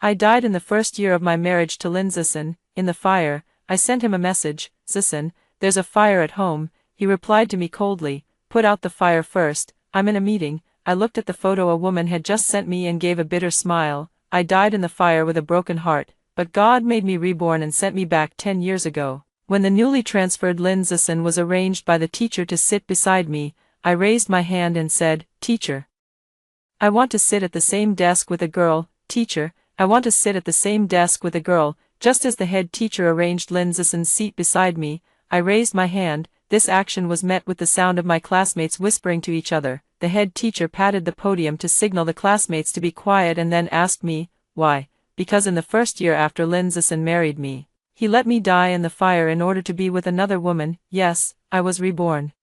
I died in the first year of my marriage to Lin Zissen, in the fire. I sent him a message, Zissen, there's a fire at home. He replied to me coldly, put out the fire first, I'm in a meeting. I looked at the photo a woman had just sent me and gave a bitter smile. I died in the fire with a broken heart, but God made me reborn and sent me back 10 years ago. When the newly transferred Lin Zissen was arranged by the teacher to sit beside me, I raised my hand and said, Teacher, I want to sit at the same desk with a girl. Teacher, I want to sit at the same desk with a girl. Just as the head teacher arranged Lin Zissen's seat beside me, I raised my hand. This action was met with the sound of my classmates whispering to each other. The head teacher patted the podium to signal the classmates to be quiet and then asked me, why? Because in the first year after Lin Zissen married me, he let me die in the fire in order to be with another woman. Yes, I was reborn.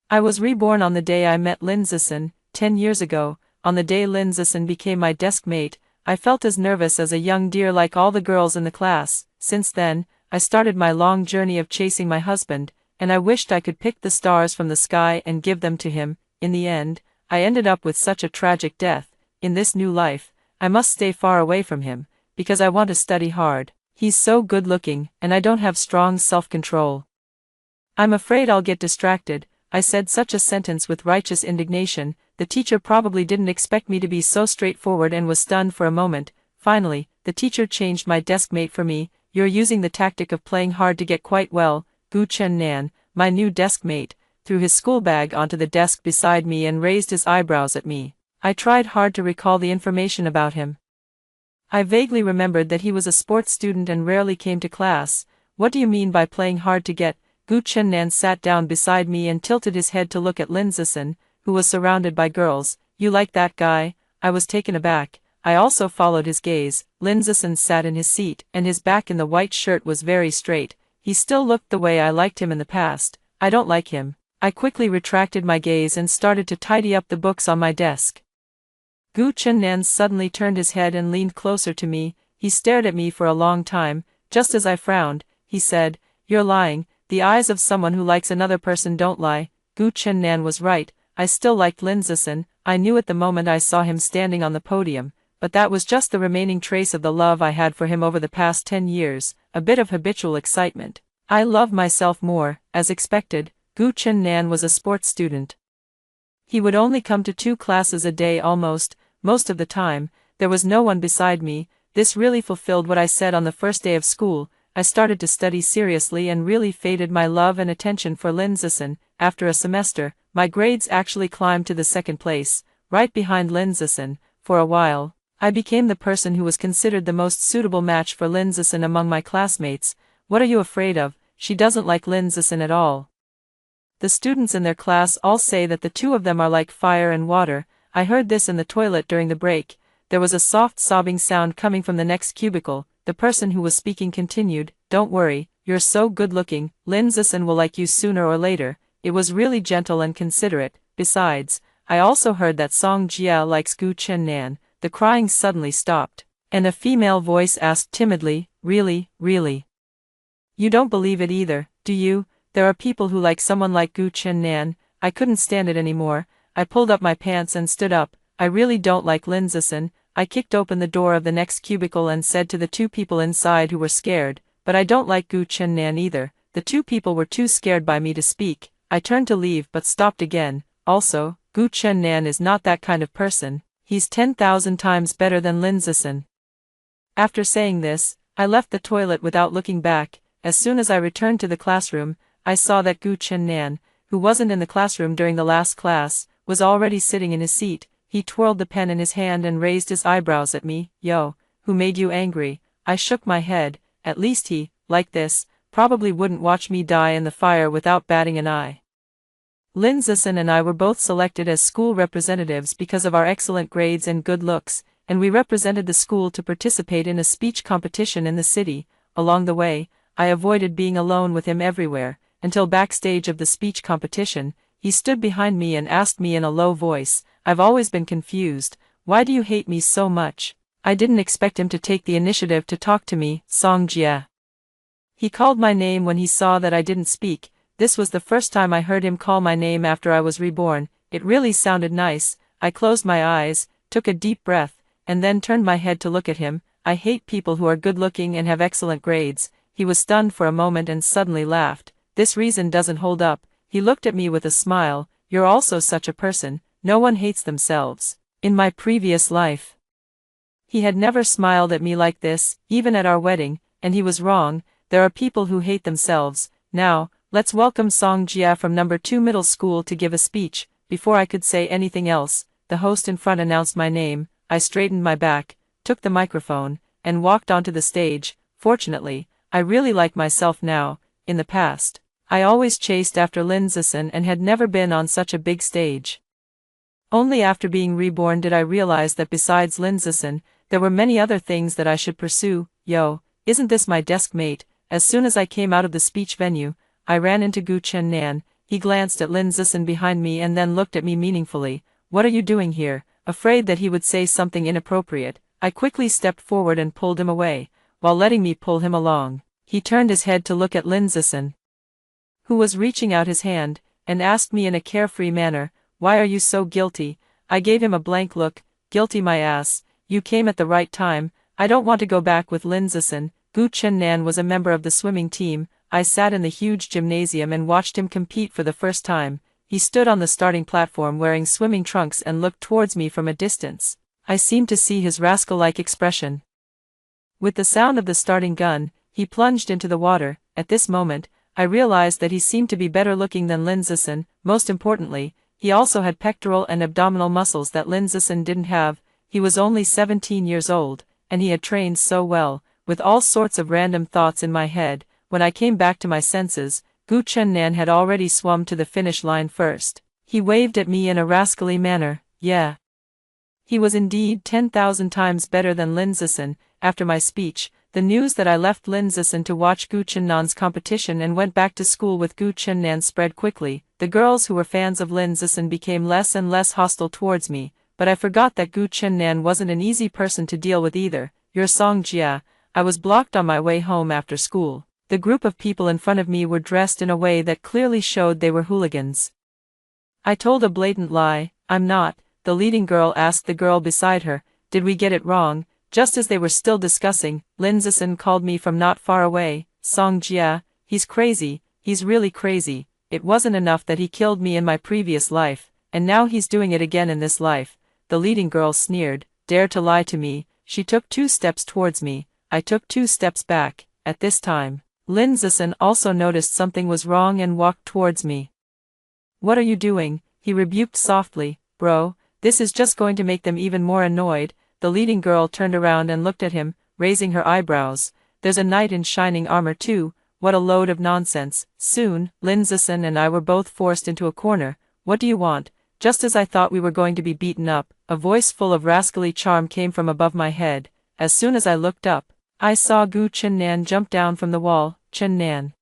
I was reborn on the day I met Lin Zissen, 10 years ago. On the day Lin Zissen became my desk mate, I felt as nervous as a young deer like all the girls in the class. Since then, I started my long journey of chasing my husband, and I wished I could pick the stars from the sky and give them to him. In the end, I ended up with such a tragic death. In this new life, I must stay far away from him, because I want to study hard. He's so good looking, and I don't have strong self-control. I'm afraid I'll get distracted. I said such a sentence with righteous indignation. The teacher probably didn't expect me to be so straightforward and was stunned for a moment. Finally, the teacher changed my desk mate for me. You're using the tactic of playing hard to get quite well. Gu Chen Nan, my new desk mate, threw his school bag onto the desk beside me and raised his eyebrows at me. I tried hard to recall the information about him. I vaguely remembered that he was a sports student and rarely came to class. What do you mean by playing hard to get? Gu Chen Nan sat down beside me and tilted his head to look at Lin Zissen, who was surrounded by girls. You like that guy? I was taken aback. I also followed his gaze. Lin Zissen sat in his seat, and his back in the white shirt was very straight. He still looked the way I liked him in the past. I don't like him. I quickly retracted my gaze and started to tidy up the books on my desk. Gu Chen Nan suddenly turned his head and leaned closer to me. He stared at me for a long time. Just as I frowned, he said, You're lying. The eyes of someone who likes another person don't lie. Gu Chen Nan was right. I still liked Lin Zissen. I knew at the moment I saw him standing on the podium, but that was just the remaining trace of the love I had for him over the past 10 years, a bit of habitual excitement. I loved myself more. As expected, Gu Chen Nan was a sports student. He would only come to 2 classes a day most of the time. There was no one beside me. This really fulfilled what I said on the first day of school. I started to study seriously and really faded my love and attention for Lin Zissen. After a semester, my grades actually climbed to the 2nd place, right behind Lin Zissen. For a while, I became the person who was considered the most suitable match for Lin Zissen among my classmates. What are you afraid of? She doesn't like Lin Zissen at all. The students in their class all say that the two of them are like fire and water. I heard this in the toilet during the break. There was a soft sobbing sound coming from the next cubicle. The person who was speaking continued, Don't worry, you're so good looking, Lin Zissen will like you sooner or later. It was really gentle and considerate. Besides, I also heard that Song Jia likes Gu Chen Nan. The crying suddenly stopped, and a female voice asked timidly, Really, really? You don't believe it either, do you? There are people who like someone like Gu Chen Nan. I couldn't stand it anymore. I pulled up my pants and stood up. I really don't like Lin Zissen. I kicked open the door of the next cubicle and said to the 2 people inside who were scared, But I don't like Gu Chen Nan either. The 2 people were too scared by me to speak. I turned to leave but stopped again. Also, Gu Chen Nan is not that kind of person. He's 10,000 times better than Lin Zissen. After saying this, I left the toilet without looking back. As soon as I returned to the classroom, I saw that Gu Chen Nan, who wasn't in the classroom during the last class, was already sitting in his seat. He twirled the pen in his hand and raised his eyebrows at me. Yo, who made you angry? I shook my head. At least he, like this, probably wouldn't watch me die in the fire without batting an eye. Lin Zissen and I were both selected as school representatives because of our excellent grades and good looks, and we represented the school to participate in a speech competition in the city. Along the way, I avoided being alone with him everywhere, until backstage of the speech competition, he stood behind me and asked me in a low voice, I've always been confused, why do you hate me so much? I didn't expect him to take the initiative to talk to me, Song Jia. He called my name when he saw that I didn't speak. This was the first time I heard him call my name after I was reborn. It really sounded nice. I closed my eyes, took a deep breath, and then turned my head to look at him. I hate people who are good-looking and have excellent grades." He was stunned for a moment and suddenly laughed. "This reason doesn't hold up." He looked at me with a smile. "You're also such a person. No one hates themselves." In my previous life, he had never smiled at me like this, even at our wedding, and he was wrong. There are people who hate themselves. "Now, let's welcome Song Jia from number 2 middle school to give a speech." Before I could say anything else, the host in front announced my name. I straightened my back, took the microphone, and walked onto the stage. Fortunately, I really like myself now. In the past, I always chased after Lin Zison and had never been on such a big stage. Only after being reborn did I realize that besides Lin Zison, there were many other things that I should pursue. "Yo, isn't this my desk mate?" As soon as I came out of the speech venue, I ran into Gu Chennan. He glanced at Lin Zison behind me and then looked at me meaningfully. "What are you doing here?" Afraid that he would say something inappropriate, I quickly stepped forward and pulled him away, while letting me pull him along. He turned his head to look at Lin Zison, who was reaching out his hand, and asked me in a carefree manner, "Why are you so guilty?" I gave him a blank look. "Guilty my ass. You came at the right time. I don't want to go back with Lin Zison." Gu Chennan was a member of the swimming team. I sat in the huge gymnasium and watched him compete for the first time. He stood on the starting platform wearing swimming trunks and looked towards me from a distance. I seemed to see his rascal-like expression. With the sound of the starting gun, he plunged into the water. At this moment, I realized that he seemed to be better looking than Lin Zison. Most importantly, he also had pectoral and abdominal muscles that Lin Zison didn't have. He was only 17 years old, and he had trained so well. With all sorts of random thoughts in my head, when I came back to my senses, Gu Chennan had already swum to the finish line first. He waved at me in a rascally manner. Yeah. He was indeed 10,000 times better than Lin Zison. After my speech, the news that I left Lin Zison to watch Gu Chennan's competition and went back to school with Gu Chennan spread quickly. The girls who were fans of Lin Zison became less and less hostile towards me, but I forgot that Gu Chennan wasn't an easy person to deal with either. "You're Song Jia." I was blocked on my way home after school. The group of people in front of me were dressed in a way that clearly showed they were hooligans. I told a blatant lie. "I'm not." The leading girl asked the girl beside her, "Did we get it wrong?" Just as they were still discussing, Lin Zison called me from not far away. "Song Jia, he's crazy, he's really crazy. It wasn't enough that he killed me in my previous life, and now he's doing it again in this life." The leading girl sneered. "Dare to lie to me." She took 2 steps towards me. I took 2 steps back. At this time, Lin Zison also noticed something was wrong and walked towards me. "What are you doing?" he rebuked softly. "Bro, this is just going to make them even more annoyed." The leading girl turned around and looked at him, raising her eyebrows. "There's a knight in shining armor too. What a load of nonsense." Soon, Lin Zison and I were both forced into a corner. "What do you want?" Just as I thought we were going to be beaten up, a voice full of rascally charm came from above my head. As soon as I looked up, I saw Gu Chennan jump down from the wall. "Chennan."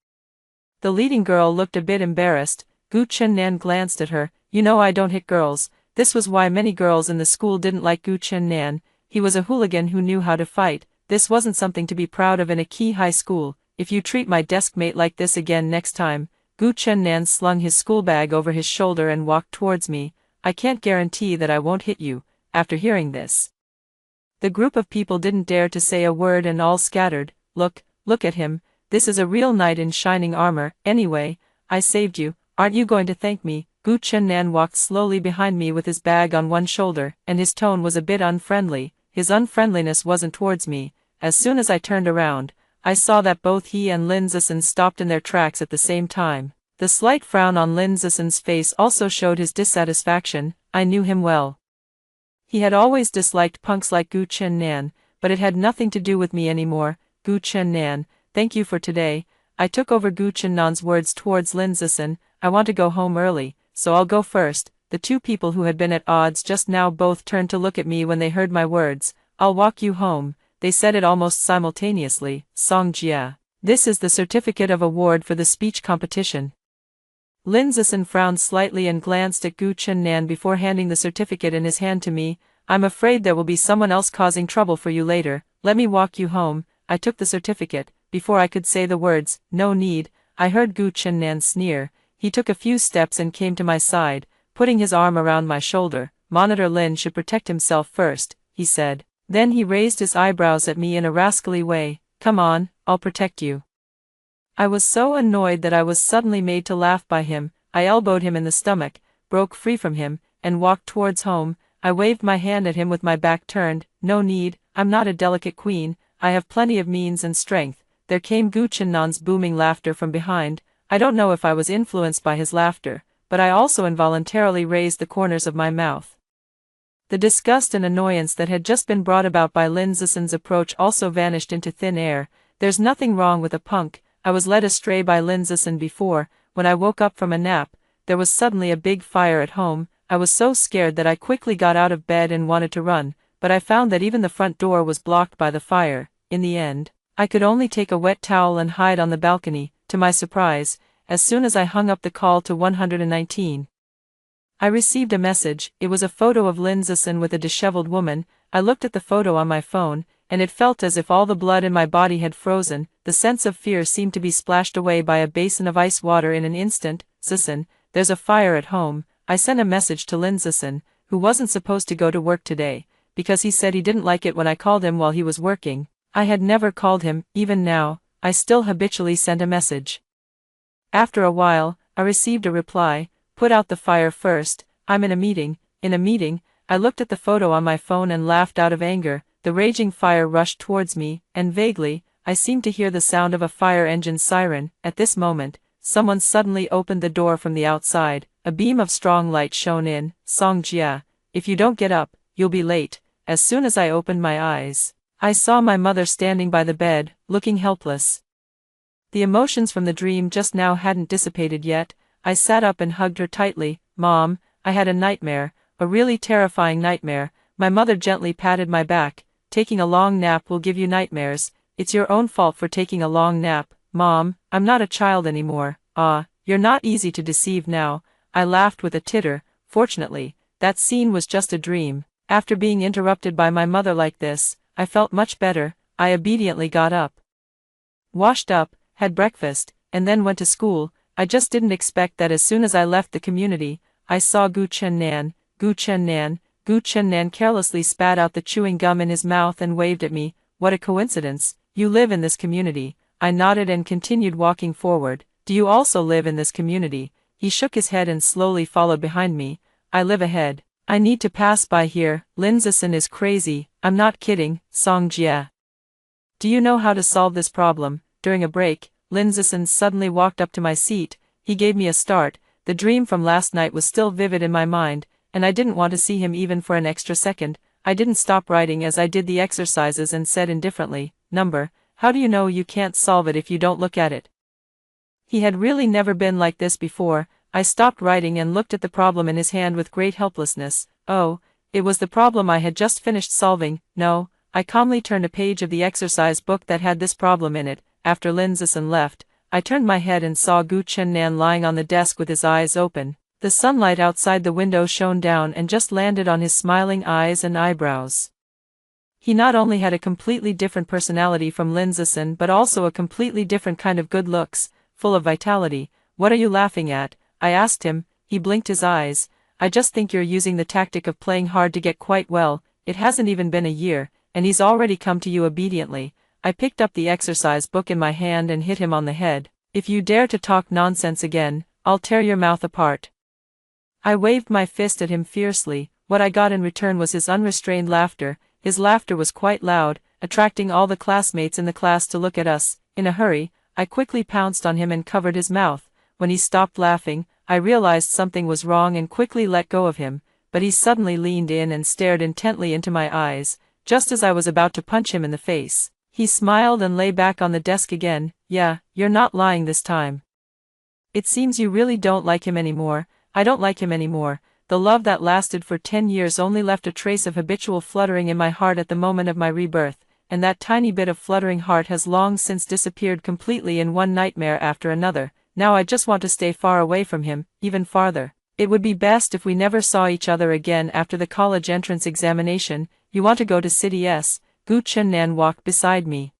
The leading girl looked a bit embarrassed. Gu Chennan glanced at her. "You know I don't hit girls." This was why many girls in the school didn't like Gu Chennan. He was a hooligan who knew how to fight. This wasn't something to be proud of in a key high school. "If you treat my desk mate like this again next time." Gu Chennan slung his school bag over his shoulder and walked towards me. "I can't guarantee that I won't hit you." After hearing this, the group of people didn't dare to say a word and all scattered. Look at him. This is a real knight in shining armor. Anyway, I saved you. Aren't you going to thank me?" Gu Chennan walked slowly behind me with his bag on one shoulder, and his tone was a bit unfriendly. His unfriendliness wasn't towards me. As soon as I turned around, I saw that both he and Lin Zison stopped in their tracks at the same time. The slight frown on Lin Zison's face also showed his dissatisfaction. I knew him well. He had always disliked punks like Gu Chennan, but it had nothing to do with me anymore. "Gu Chennan, thank you for today." I took over Gu Chennan's words towards Lin Zison. "I want to go home early, so I'll go first." The 2 people who had been at odds just now both turned to look at me when they heard my words. "I'll walk you home." They said it almost simultaneously. "Song Jia. This is the certificate of award for the speech competition." Lin Zison frowned slightly and glanced at Gu Chennan before handing the certificate in his hand to me. "I'm afraid there will be someone else causing trouble for you later. Let me walk you home." I took the certificate. Before I could say the words, "No need," I heard Gu Chennan sneer. He took a few steps and came to my side, putting his arm around my shoulder. "Monitor Lin should protect himself first," he said. Then he raised his eyebrows at me in a rascally way. Come on, I'll protect you. I was so annoyed that I was suddenly made to laugh by him. I elbowed him in the stomach, broke free from him, and walked towards home. I waved my hand at him with my back turned. No need, I'm not a delicate queen, I have plenty of means and strength. There came Gu Qinnan's booming laughter from behind. I don't know if I was influenced by his laughter, but I also involuntarily raised the corners of my mouth. The disgust and annoyance that had just been brought about by Lin Zixin's approach also vanished into thin air. There's nothing wrong with a punk. I was led astray by Lin Zixin before. When I woke up from a nap, there was suddenly a big fire at home. I was so scared that I quickly got out of bed and wanted to run, but I found that even the front door was blocked by the fire. In the end, I could only take a wet towel and hide on the balcony. To my surprise, as soon as I hung up the call to 119, I received a message. It was a photo of Lin Zixin with a disheveled woman. I looked at the photo on my phone, and it felt as if all the blood in my body had frozen. The sense of fear seemed to be splashed away by a basin of ice water in an instant. Zixin, there's a fire at home. I sent a message to Lin Zixin, who wasn't supposed to go to work today, because he said he didn't like it when I called him while he was working. I had never called him. Even now, I still habitually sent a message. After a while, I received a reply. Put out the fire first, I'm in a meeting. In a meeting, I looked at the photo on my phone and laughed out of anger. The raging fire rushed towards me, and vaguely, I seemed to hear the sound of a fire engine siren. At this moment, someone suddenly opened the door from the outside. A beam of strong light shone in. Song Jia, if you don't get up, you'll be late. As soon as I opened my eyes, I saw my mother standing by the bed, looking helpless. The emotions from the dream just now hadn't dissipated yet. I sat up and hugged her tightly. Mom, I had a nightmare, a really terrifying nightmare. My mother gently patted my back. Taking a long nap will give you nightmares. It's your own fault for taking a long nap. Mom, I'm not a child anymore. Ah, you're not easy to deceive now. I laughed with a titter. Fortunately, that scene was just a dream. After being interrupted by my mother like this, I felt much better. I obediently got up, washed up, had breakfast, and then went to school. I just didn't expect that as soon as I left the community, I saw Gu Qiannan. Gu Qiannan. Gu Qiannan carelessly spat out the chewing gum in his mouth and waved at me. What a coincidence. You live in this community. I nodded and continued walking forward. Do you also live in this community? He shook his head and slowly followed behind me. I live ahead. I need to pass by here. Lin Zixin is crazy. I'm not kidding. Song Jia, do you know how to solve this problem? During a break, Lin Zixin suddenly walked up to my seat. He gave me a start. The dream from last night was still vivid in my mind, and I didn't want to see him even for an extra second. I didn't stop writing as I did the exercises and said indifferently, Number, how do you know you can't solve it if you don't look at it? He had really never been like this before. I stopped writing and looked at the problem in his hand with great helplessness. Oh, it was the problem I had just finished solving. No, I calmly turned a page of the exercise book that had this problem in it. After Lin Zixin left, I turned my head and saw Gu Qiannan lying on the desk with his eyes open. The sunlight outside the window shone down and just landed on his smiling eyes and eyebrows. He not only had a completely different personality from Lin Zixin but also a completely different kind of good looks, full of vitality. What are you laughing at? I asked him. He blinked his eyes. I just think you're using the tactic of playing hard to get quite well. It hasn't even been a year, and he's already come to you obediently. I picked up the exercise book in my hand and hit him on the head. If you dare to talk nonsense again, I'll tear your mouth apart. I waved my fist at him fiercely. What I got in return was his unrestrained laughter. His laughter was quite loud, attracting all the classmates in the class to look at us. In a hurry, I quickly pounced on him and covered his mouth. When he stopped laughing, I realized something was wrong and quickly let go of him, but he suddenly leaned in and stared intently into my eyes. Just as I was about to punch him in the face, he smiled and lay back on the desk again. Yeah, you're not lying this time. It seems you really don't like him anymore. I don't like him anymore. The love that lasted for 10 years only left a trace of habitual fluttering in my heart at the moment of my rebirth, and that tiny bit of fluttering heart has long since disappeared completely in one nightmare after another. Now I just want to stay far away from him, even farther. It would be best if we never saw each other again after the college entrance examination. You want to go to City S? Gu Qiannan walked beside me,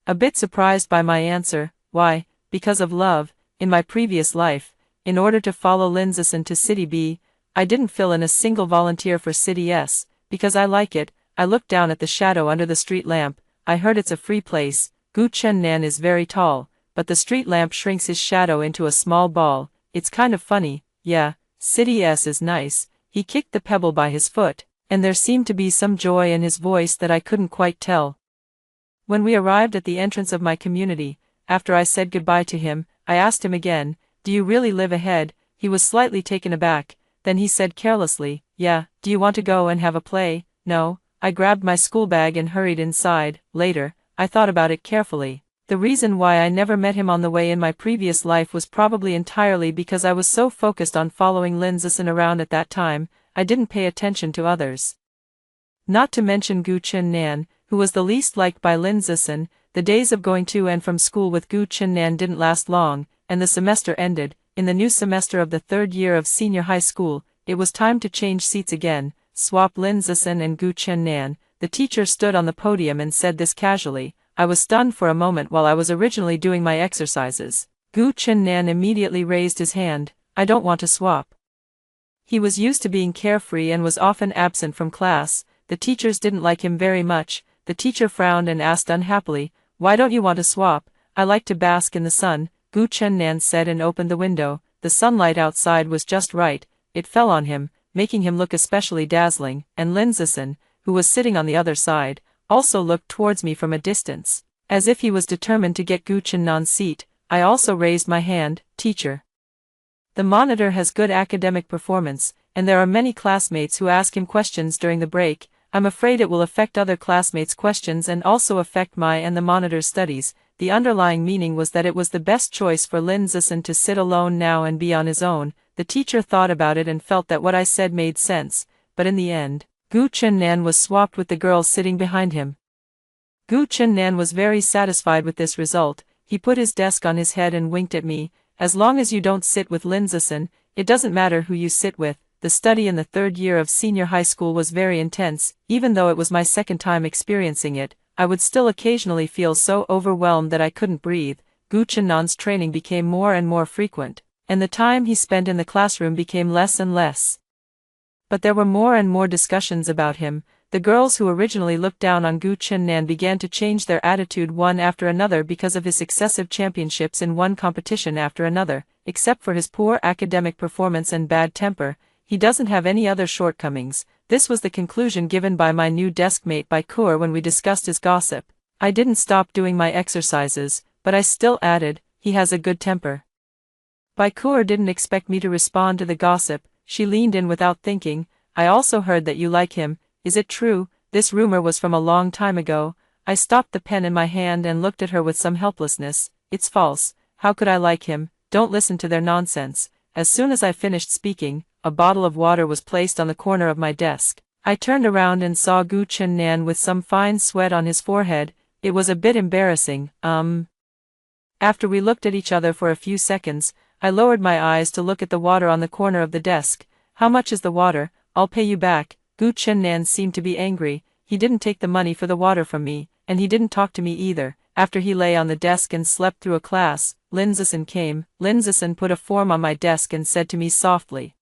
a bit surprised by my answer. Why? Because of love. In my previous life, in order to follow Lin Zixin to City B, I didn't fill in a single volunteer for City S, because I like it. I looked down at the shadow under the street lamp. I heard it's a free place. Gu Chen-nan is very tall, but the street lamp shrinks his shadow into a small ball. It's kind of funny. Yeah, City S is nice. He kicked the pebble by his foot, and there seemed to be some joy in his voice that I couldn't quite tell. When we arrived at the entrance of my community, after I said goodbye to him, I asked him again, "Do you really live ahead?" He was slightly taken aback. Then he said carelessly, "Yeah, do you want to go and have a play?" "No." I grabbed my school bag and hurried inside. Later, I thought about it carefully. The reason why I never met him on the way in my previous life was probably entirely because I was so focused on following Lin Zisun around at that time, I didn't pay attention to others. Not to mention Gu Chen-nan, who was the least liked by Lin Zisun. The days of going to and from school with Gu Chen-nan didn't last long, and the semester ended. In the new semester of the third year of senior high school, it was time to change seats again, swap Lin Zisun and Gu Chen-nan. The teacher stood on the podium and said this casually. I was stunned for a moment while I was originally doing my exercises. Gu Chen-nan immediately raised his hand. "I don't want to swap." He was used to being carefree and was often absent from class. The teachers didn't like him very much. The teacher frowned and asked unhappily, "Why don't you want to swap?" "I like to bask in the sun," Gu Chen-nan said and opened the window. The sunlight outside was just right. It fell on him, making him look especially dazzling, and Lin Zisun, who was sitting on the other side, also looked towards me from a distance, as if he was determined to get Gu Chen-nan's seat. I also raised my hand. "Teacher, the monitor has good academic performance, and there are many classmates who ask him questions during the break. I'm afraid it will affect other classmates' questions and also affect my and the monitor's studies." The underlying meaning was that it was the best choice for Lin Zisun to sit alone now and be on his own. The teacher thought about it and felt that what I said made sense, but in the end, Gu Chen-nan was swapped with the girl sitting behind him. Gu Chen-nan was very satisfied with this result. He put his desk on his head and winked at me. "As long as you don't sit with Lin Zisun, it doesn't matter who you sit with." The study in the third year of senior high school was very intense. Even though it was my second time experiencing it, I would still occasionally feel so overwhelmed that I couldn't breathe. Gu Chen-nan's training became more and more frequent, and the time he spent in the classroom became less and less. But there were more and more discussions about him. The girls who originally looked down on Gu Chen-nan began to change their attitude one after another because of his successive championships in one competition after another. Except for his poor academic performance and bad temper, he doesn't have any other shortcomings. This was the conclusion given by my new deskmate Baikur when we discussed his gossip. I didn't stop doing my exercises, but I still added, "He has a good temper." Baikur didn't expect me to respond to the gossip. She leaned in without thinking. "I also heard that you like him. Is it true?" This rumor was from a long time ago. I stopped the pen in my hand and looked at her with some helplessness. "It's false. How could I like him? Don't listen to their nonsense." As soon as I finished speaking, a bottle of water was placed on the corner of my desk. I turned around and saw Gu Chen-nan with some fine sweat on his forehead. It was a bit embarrassing. After we looked at each other for a few seconds, I lowered my eyes to look at the water on the corner of the desk. "How much is the water?" "I'll pay you back." Gu Chen-nan seemed to be angry. He didn't take the money for the water from me, and he didn't talk to me either. After he lay on the desk and slept through a class, Lin Zisun came. Lin Zisun put a form on my desk and said to me softly,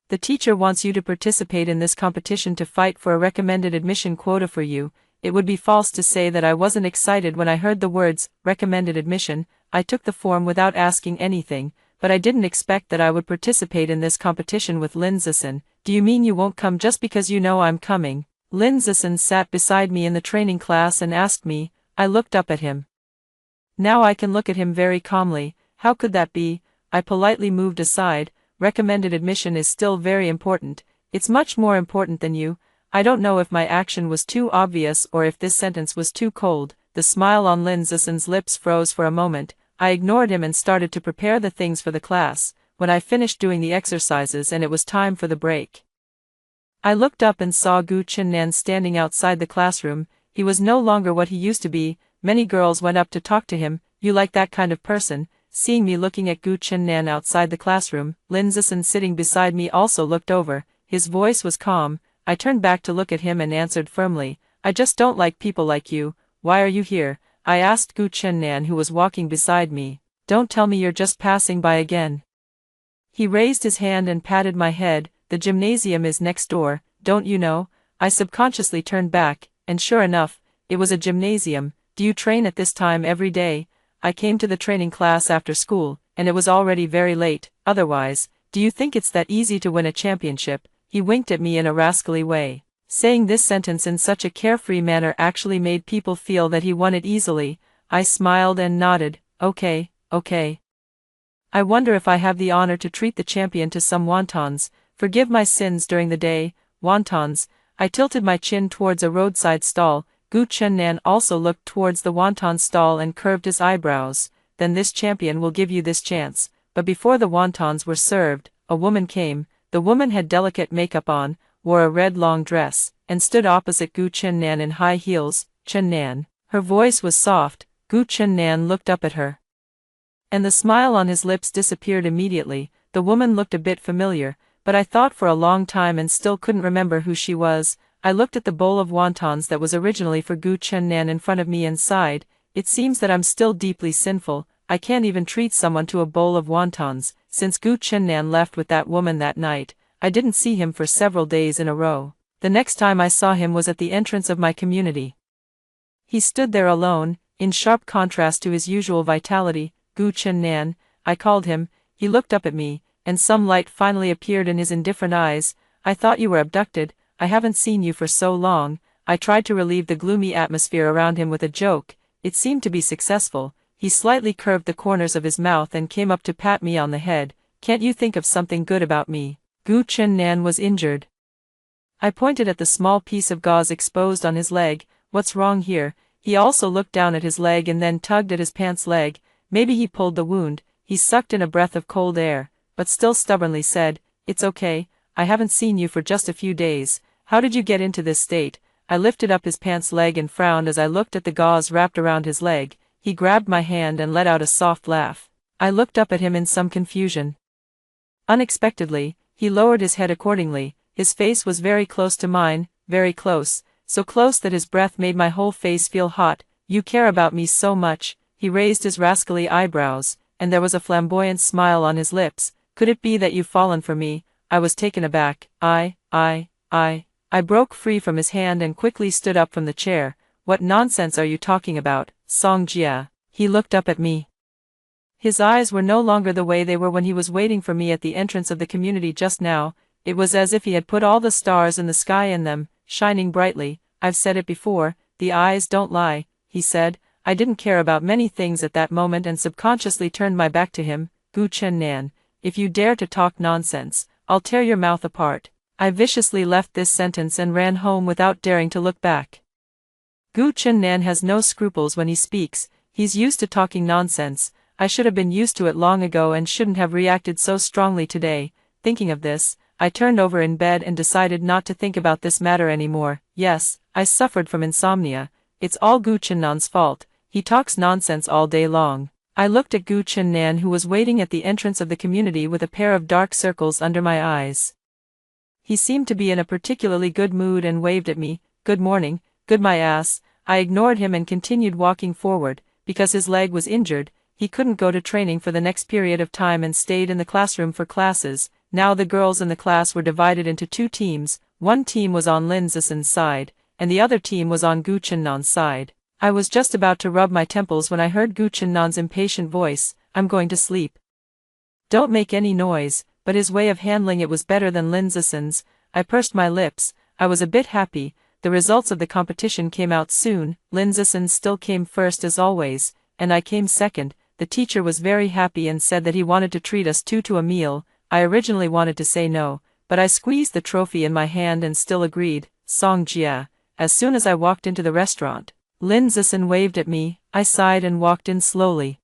"The teacher wants you to participate in this competition to fight for a recommended admission quota for you." It would be false to say that I wasn't excited when I heard the words, recommended admission. I took the form without asking anything, but I didn't expect that I would participate in this competition with Lin Zisun. "Do you mean you won't come just because you know I'm coming?" Lin Zisun sat beside me in the training class and asked me. I looked up at him. Now I can look at him very calmly. How could that be? I politely moved aside. "Recommended admission is still very important. It's much more important than you." I don't know if my action was too obvious or if this sentence was too cold. The smile on Lin Zisun's lips froze for a moment. I ignored him and started to prepare the things for the class. When I finished doing the exercises and it was time for the break, I looked up and saw Gu Chen-nan standing outside the classroom. He was no longer what he used to be. Many girls went up to talk to him. "You like that kind of person?" Seeing me looking at Gu Chen-nan outside the classroom, Lin Zisun sitting beside me also looked over. His voice was calm. I turned back to look at him and answered firmly, "I just don't like people like you." "Why are you here?" I asked Gu Chen-nan, who was walking beside me. "Don't tell me you're just passing by again." He raised his hand and patted my head. "The gymnasium is next door, don't you know?" I subconsciously turned back, and sure enough, it was a gymnasium. Do you train at this time every day? I came to the training class after school, and it was already very late. Otherwise, do you think it's that easy to win a championship? He winked at me in a rascally way. Saying this sentence in such a carefree manner actually made people feel that he won it easily. I smiled and nodded. Okay, okay. I wonder if I have the honor to treat the champion to some wontons. Forgive my sins during the day. Wontons. I tilted my chin towards a roadside stall. Gu Chunnan also looked towards the wonton stall and curved his eyebrows. Then this champion will give you this chance. But before the wontons were served, a woman came. The woman had delicate makeup on, wore a red long dress, and stood opposite Gu Chunnan in high heels. Chunnan. Her voice was soft. Gu Chunnan looked up at her, and the smile on his lips disappeared immediately. The woman looked a bit familiar, but I thought for a long time and still couldn't remember who she was. I looked at the bowl of wontons that was originally for Gu Chunnan in front of me and sighed. It seems that I'm still deeply sinful. I can't even treat someone to a bowl of wontons. Since Gu Chunnan left with that woman that night, I didn't see him for several days in a row. The next time I saw him was at the entrance of my community. He stood there alone, in sharp contrast to his usual vitality. Gu Chunnan, I called him. He looked up at me, and some light finally appeared in his indifferent eyes. I thought you were abducted. I haven't seen you for so long. I tried to relieve the gloomy atmosphere around him with a joke. It seemed to be successful. He slightly curved the corners of his mouth and came up to pat me on the head. Can't you think of something good about me? Gu Chunnan was injured. I pointed at the small piece of gauze exposed on his leg. What's wrong here? He also looked down at his leg and then tugged at his pants leg. Maybe he pulled the wound. He sucked in a breath of cold air, but still stubbornly said, "It's okay, I haven't seen you for just a few days. How did you get into this state?" I lifted up his pants leg and frowned as I looked at the gauze wrapped around his leg. He grabbed my hand and let out a soft laugh. I looked up at him in some confusion. Unexpectedly, he lowered his head accordingly. His face was very close to mine, very close, so close that his breath made my whole face feel hot. "You care about me so much?" He raised his rascally eyebrows, and there was a flamboyant smile on his lips. "Could it be that you've fallen for me?" I was taken aback. I broke free from his hand and quickly stood up from the chair. "What nonsense are you talking about, Song Jia?" He looked up at me. His eyes were no longer the way they were when he was waiting for me at the entrance of the community just now. It was as if he had put all the stars in the sky in them, shining brightly. "I've said it before, the eyes don't lie," he said. I didn't care about many things at that moment and subconsciously turned my back to him. "Gu Chunnan, if you dare to talk nonsense, I'll tear your mouth apart." I viciously left this sentence and ran home without daring to look back. Gu Chunnan has no scruples when he speaks. He's used to talking nonsense. I should have been used to it long ago and shouldn't have reacted so strongly today. Thinking of this, I turned over in bed and decided not to think about this matter anymore. Yes, I suffered from insomnia. It's all Gu Chunnan's fault. He talks nonsense all day long. I looked at Gu Chunnan, who was waiting at the entrance of the community with a pair of dark circles under my eyes. He seemed to be in a particularly good mood and waved at me. "Good morning." "Good my ass." I ignored him and continued walking forward. Because his leg was injured, he couldn't go to training for the next period of time and stayed in the classroom for classes. Now the girls in the class were divided into two teams. One team was on Lin Zissen's side, and the other team was on Gu Chunnan's side. I was just about to rub my temples when I heard Gu Chunnan's impatient voice. "I'm going to sleep." "Don't make any noise," but his way of handling it was better than Lin Zissen's. I pursed my lips. I was a bit happy. The results of the competition came out soon. Lin Zissen still came first as always, and I came second. The teacher was very happy and said that he wanted to treat us two to a meal. I originally wanted to say no, but I squeezed the trophy in my hand and still agreed. Song Jia. As soon as I walked into the restaurant, Lin Zissen waved at me. I sighed and walked in slowly.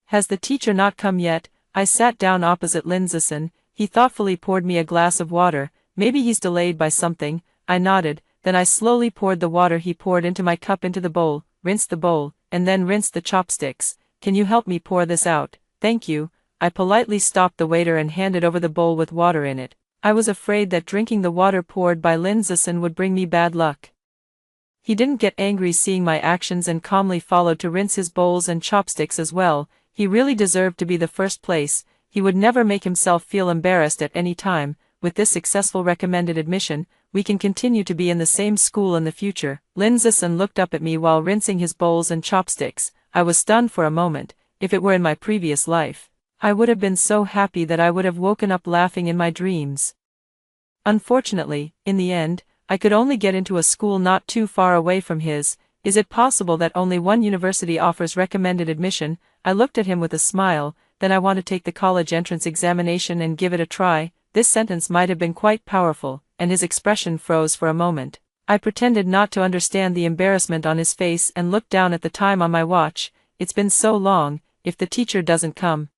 "Has the teacher not come yet?" I sat down opposite Lin Zissen. He thoughtfully poured me a glass of water. "Maybe he's delayed by something." I nodded. Then I slowly poured the water he poured into my cup into the bowl, rinsed the bowl, and then rinsed the chopsticks. "Can you help me pour this out?" "Thank you." I politely stopped the waiter and handed over the bowl with water in it. I was afraid that drinking the water poured by Lin Zissen would bring me bad luck. He didn't get angry seeing my actions and calmly followed to rinse his bowls and chopsticks as well. He really deserved to be the first place. He would never make himself feel embarrassed at any time. With this successful recommended admission, we we can continue to be in the same school in the future. Lin Zisun looked up at me while rinsing his bowls and chopsticks. I was stunned for a moment. If it were in my previous life, I would have been so happy that I would have woken up laughing in my dreams. Unfortunately, in the end, I could only get into a school not too far away from his. Is it possible that only one university offers recommended admission? I looked at him with a smile. Then I want to take the college entrance examination and give it a try. This sentence might have been quite powerful, and his expression froze for a moment. I pretended not to understand the embarrassment on his face and looked down at the time on my watch. It's been so long. If the teacher doesn't come,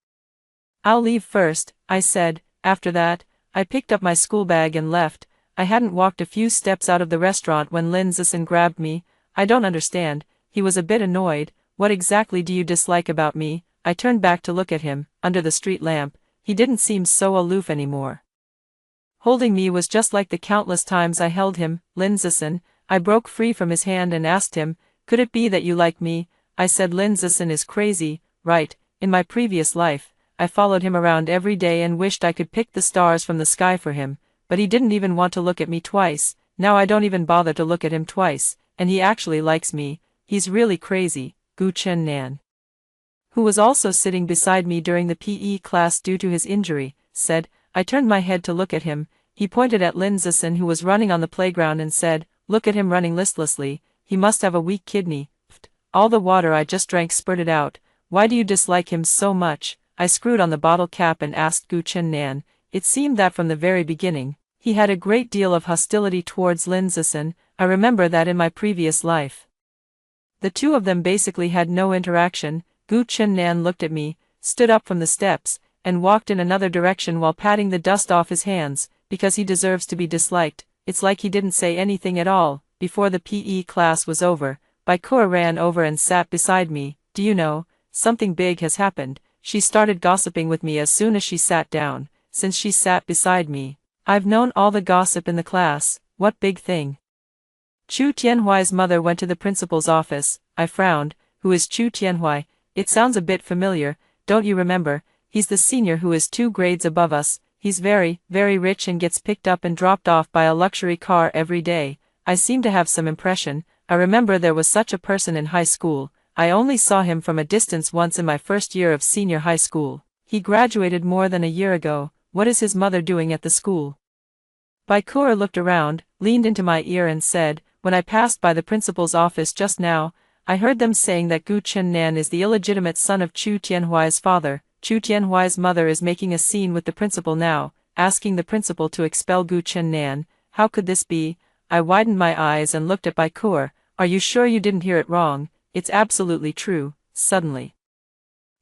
I'll leave first, I said. After that, I picked up my school bag and left. I hadn't walked a few steps out of the restaurant when Lin Zisun grabbed me. I don't understand. He was a bit annoyed. What exactly do you dislike about me? I turned back to look at him. Under the street lamp, he didn't seem so aloof anymore. Holding me was just like the countless times I held him. Lin Zisun, I broke free from his hand and asked him, could it be that you like me? I said Lin Zisun is crazy, right? In my previous life, I followed him around every day and wished I could pick the stars from the sky for him, but he didn't even want to look at me twice. Now I don't even bother to look at him twice, and he actually likes me. He's really crazy. Gu Chunnan, who was also sitting beside me during the PE class due to his injury, said. I turned my head to look at him. He pointed at Lin Zisun who was running on the playground and said, look at him running listlessly. He must have a weak kidney. All the water I just drank spurted out. Why do you dislike him so much? I screwed on the bottle cap and asked Gu Chunnan. It seemed that from the very beginning, he had a great deal of hostility towards Lin Zisun. I remember that in my previous life. The two of them basically had no interaction. Gu Chunnan looked at me, stood up from the steps, and walked in another direction while patting the dust off his hands, because he deserves to be disliked. It's like he didn't say anything at all. Before the PE class was over, Baikura ran over and sat beside me. Do you know, something big has happened. She started gossiping with me as soon as she sat down. Since she sat beside me, I've known all the gossip in the class. What big thing? Chu Tianhuai's mother went to the principal's office. I frowned. Who is Chu Tianhui? It sounds a bit familiar. Don't you remember? He's the senior who is 2 grades above us. He's very, very rich and gets picked up and dropped off by a luxury car every day. I seem to have some impression. I remember there was such a person in high school. I only saw him from a distance once in my first year of senior high school. He graduated more than a year ago. What is his mother doing at the school? Baikura looked around, leaned into my ear and said, when I passed by the principal's office just now, I heard them saying that Gu Chunnan is the illegitimate son of Chu Tianhuai's father. Chu Tianhuai's mother is making a scene with the principal now, asking the principal to expel Gu Chunnan. How could this be? I widened my eyes and looked at Baikura. Are you sure you didn't hear it wrong? It's absolutely true. Suddenly,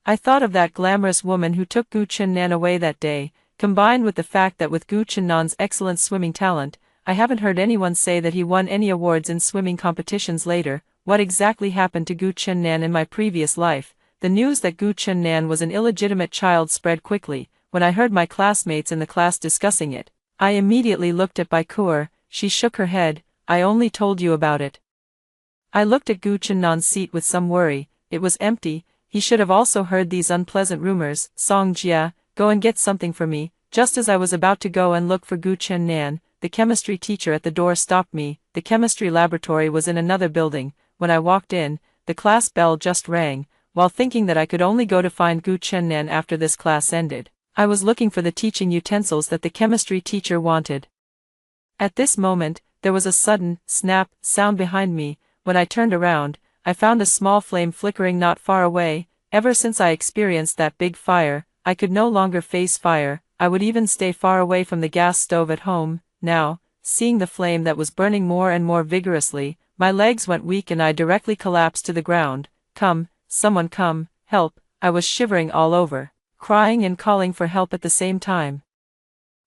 I thought of that glamorous woman who took Gu Chunnan away that day, combined with the fact that with Gu Chunnan's excellent swimming talent, I haven't heard anyone say that he won any awards in swimming competitions later. What exactly happened to Gu Chunnan in my previous life? The news that Gu Chunnan was an illegitimate child spread quickly. When I heard my classmates in the class discussing it, I immediately looked at Baikura. She shook her head. I only told you about it. I looked at Gu Chunnan's seat with some worry. It was empty. He should have also heard these unpleasant rumors. Song Jia, go and get something for me. Just as I was about to go and look for Gu Chunnan, the chemistry teacher at the door stopped me. The chemistry laboratory was in another building. When I walked in, the class bell just rang. While thinking that I could only go to find Gu Chunnan after this class ended, I was looking for the teaching utensils that the chemistry teacher wanted. At this moment, there was a sudden snap sound behind me. When I turned around, I found a small flame flickering not far away. Ever since I experienced that big fire, I could no longer face fire. I would even stay far away from the gas stove at home. Now, seeing the flame that was burning more and more vigorously, my legs went weak and I directly collapsed to the ground. Come, someone come, help. I was shivering all over, crying and calling for help at the same time.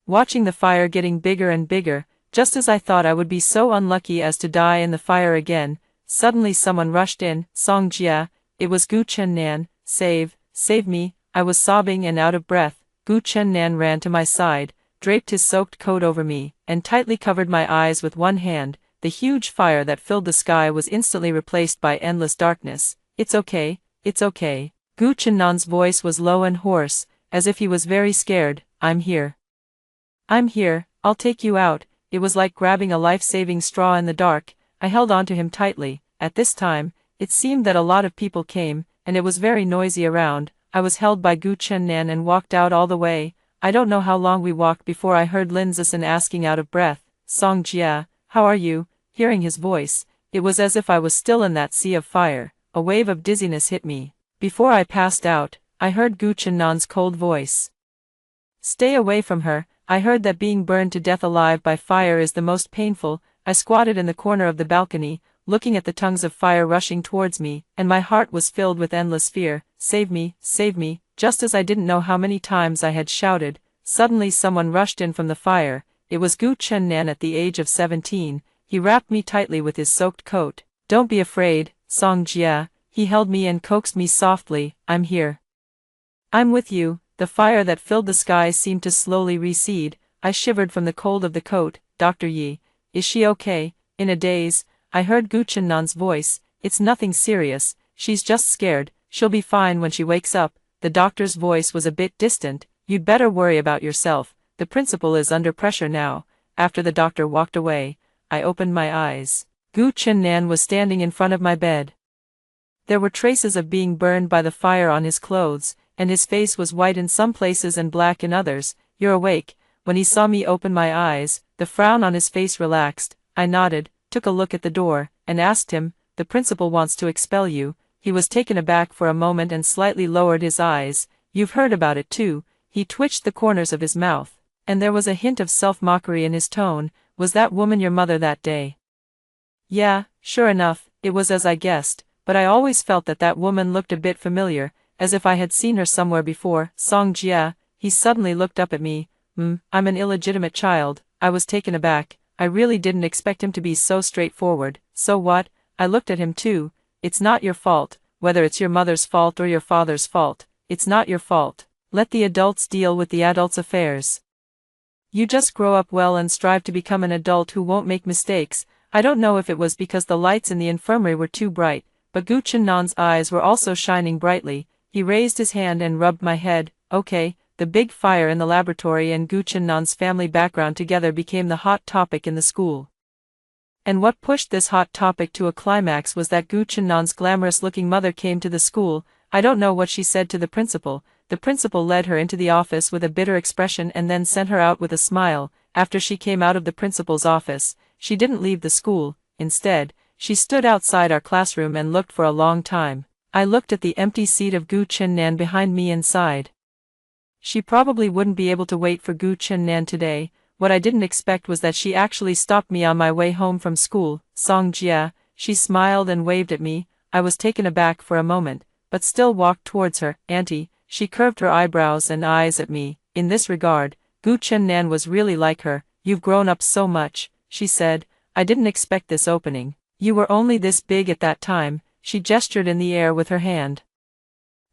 Watching the fire getting bigger and bigger, just as I thought I would be so unlucky as to die in the fire again, suddenly someone rushed in. Song Jia, it was Gu Chunnan. Save me. I was sobbing and out of breath. Gu Chunnan ran to my side, draped his soaked coat over me, and tightly covered my eyes with one hand. The huge fire that filled the sky was instantly replaced by endless darkness. It's okay, it's okay. Gu Chunnan's voice was low and hoarse, as if he was very scared. I'm here. I'm here, I'll take you out. it was like grabbing a life-saving straw in the dark. I held on to him tightly. At this time, it seemed that a lot of people came, and it was very noisy around. I was held by Gu Chunnan and walked out all the way. I don't know how long we walked before I heard Lin Zisun asking out of breath, "Song Jia, how are you?" Hearing his voice, it was as if I was still in that sea of fire. A wave of dizziness hit me. Before I passed out, I heard Gu Chunnan's cold voice. "Stay away from her. I heard that being burned to death alive by fire is the most painful." I squatted in the corner of the balcony, looking at the tongues of fire rushing towards me, and my heart was filled with endless fear. "Save me, save me." Just as I didn't know how many times I had shouted, suddenly someone rushed in from the fire. It was Gu Chunnan at the age of 17. He wrapped me tightly with his soaked coat. "Don't be afraid, Song Jia." He held me and coaxed me softly. "I'm here. I'm with you." The fire that filled the sky seemed to slowly recede. I shivered from the cold of the coat. "Dr. Yi, is she okay?" In a daze, I heard Gu Chunnan's voice. "It's nothing serious, she's just scared. She'll be fine when she wakes up." The doctor's voice was a bit distant. "You'd better worry about yourself. The principal is under pressure now." After the doctor walked away, I opened my eyes. Gu Chunnan was standing in front of my bed. There were traces of being burned by the fire on his clothes, and his face was white in some places and black in others. "You're awake." When he saw me open my eyes, the frown on his face relaxed. I nodded, took a look at the door, and asked him, "The principal wants to expel you." He was taken aback for a moment and slightly lowered his eyes. "You've heard about it too." He twitched the corners of his mouth, and there was a hint of self-mockery in his tone. "Was that woman your mother that day?" "Yeah, sure enough, it was as I guessed, but I always felt that that woman looked a bit familiar, as if I had seen her somewhere before." "Song Jia." He suddenly looked up at me. I'm an illegitimate child." I was taken aback. I really didn't expect him to be so straightforward. "So what?" I looked at him too. "It's not your fault. Whether it's your mother's fault or your father's fault, it's not your fault. Let the adults deal with the adults' affairs. You just grow up well and strive to become an adult who won't make mistakes." I don't know if it was because the lights in the infirmary were too bright, but Gu Chunnan's eyes were also shining brightly. He raised his hand and rubbed my head. "Okay." The big fire in the laboratory and Gu Chunnan's family background together became the hot topic in the school. And what pushed this hot topic to a climax was that Gu Chunnan's glamorous-looking mother came to the school. I don't know what she said to the principal. The principal led her into the office with a bitter expression and then sent her out with a smile. After she came out of the principal's office, she didn't leave the school. Instead, she stood outside our classroom and looked for a long time. I looked at the empty seat of Gu Chunnan behind me and sighed. She probably wouldn't be able to wait for Gu Chunnan today. What I didn't expect was that she actually stopped me on my way home from school. "Song Jia." She smiled and waved at me. I was taken aback for a moment, but still walked towards her. "Auntie." She curved her eyebrows and eyes at me. In this regard, Gu Chunnan was really like her. "You've grown up so much," she said. "I didn't expect this opening. You were only this big at that time." She gestured in the air with her hand.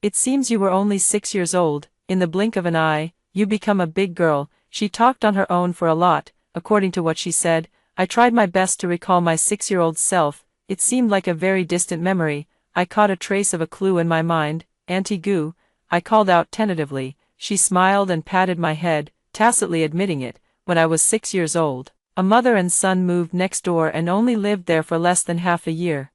"It seems you were only 6 years old. In the blink of an eye, you become a big girl." She talked on her own for a lot, according to what she said. I tried my best to recall my 6-year-old self. It seemed like a very distant memory. I caught a trace of a clue in my mind. "Auntie Gu," I called out tentatively. She smiled and patted my head, tacitly admitting it. When I was 6 years old, a mother and son moved next door and only lived there for less than half a year.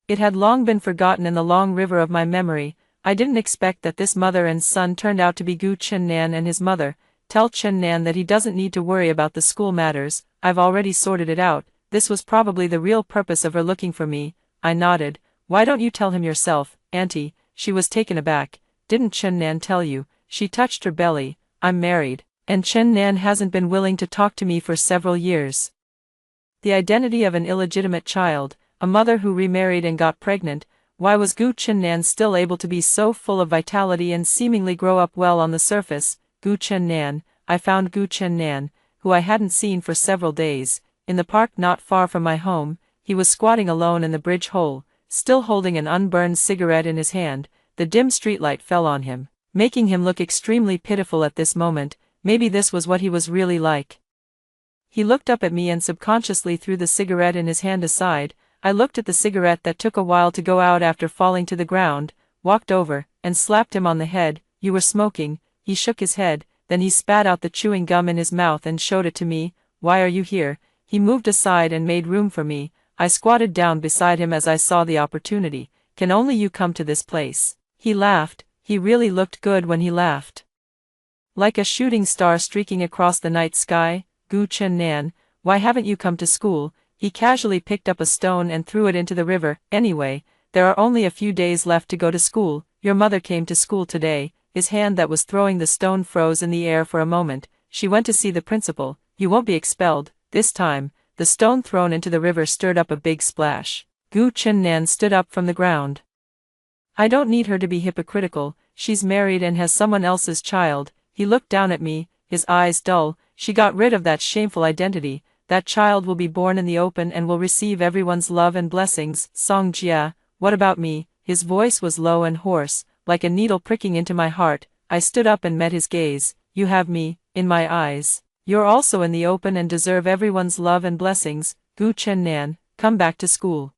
It had long been forgotten in the long river of my memory. I didn't expect that this mother and son turned out to be Gu Chunnan and his mother. "Tell Chunnan that he doesn't need to worry about the school matters. I've already sorted it out." This was probably the real purpose of her looking for me. I nodded. "Why don't you tell him yourself, Auntie?" She was taken aback. "Didn't Chunnan tell you?" She touched her belly. "I'm married, and Chunnan hasn't been willing to talk to me for several years." The identity of an illegitimate child, a mother who remarried and got pregnant. Why was Gu Chunnan still able to be so full of vitality and seemingly grow up well on the surface? Gu Chunnan. I found Gu Chunnan, who I hadn't seen for several days, in the park not far from my home. He was squatting alone in the bridge hole, still holding an unburned cigarette in his hand. The dim streetlight fell on him, making him look extremely pitiful at this moment. Maybe this was what he was really like. He looked up at me and subconsciously threw the cigarette in his hand aside. I looked at the cigarette that took a while to go out after falling to the ground, walked over, and slapped him on the head. "You were smoking." He shook his head, then he spat out the chewing gum in his mouth and showed it to me. why are you here? He moved aside and made room for me. I squatted down beside him as I saw the opportunity. Can only you come to this place? He laughed. He really looked good when he laughed. Like a shooting star streaking across the night sky. Gu Chen-nan, why haven't you come to school? He casually picked up a stone and threw it into the river. Anyway, there are only a few days left to go to school. Your mother came to school today. His hand that was throwing the stone froze in the air for a moment. She went to see the principal. You won't be expelled. This time, the stone thrown into the river stirred up a big splash. Gu Chen-nan stood up from the ground. I don't need her to be hypocritical. She's married and has someone else's child. He looked down at me, his eyes dull. She got rid of that shameful identity. That child will be born in the open and will receive everyone's love and blessings. Song Jia, what about me? His voice was low and hoarse, like a needle pricking into my heart. I stood up and met his gaze. You have me, in my eyes. You're also in the open and deserve everyone's love and blessings. Gu Chen-nan, come back to school